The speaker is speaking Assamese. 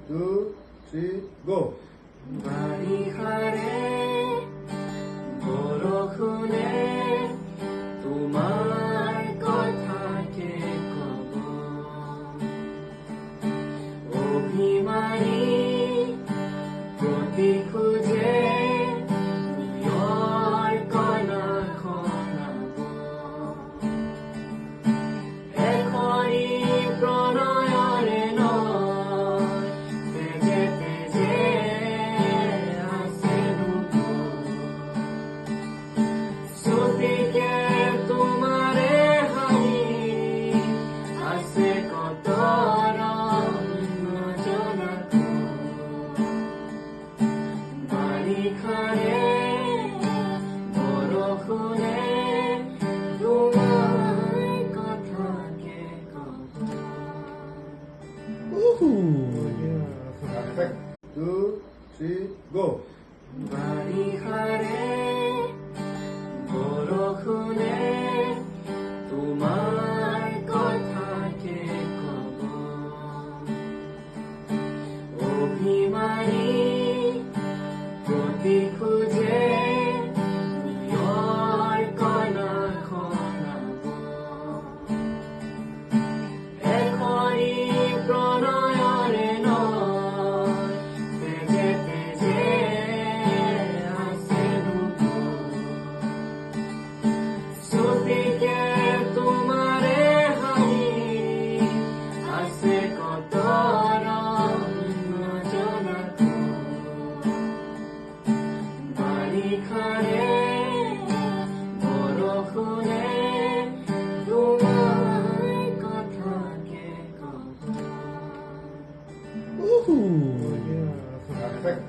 2, 3, go. বাৰিষাৰে বৰষুণে তোমাৰ কথাকে কব, অভিমানী প্ৰতি খোজে প্ৰিয়ৰ কণা খনাব, এখনি প্ৰণয়ৰে নৈ তেজে তেজে ছবিকে তোমাৰে হাঁহি আছে কত ৰং নজনাতো, বাৰিষাৰে বৰষুণে তোমাৰ কথাকে কব। Perfect. 2, 3, go. বাৰিষাৰে বৰষুণে তোমাৰ কথাকে কব, অভিমানী প্ৰতি খোজে প্ৰিয়ৰ কণা খনাব, এখনি প্ৰণয়ৰে নৈ তেজে তেজে ছবিকে তোমাৰে হাঁহি আছে কত ৰং নজনাতো, বাৰিষাৰে বৰষুণে তোমাৰ কথাকে কব। Perfect.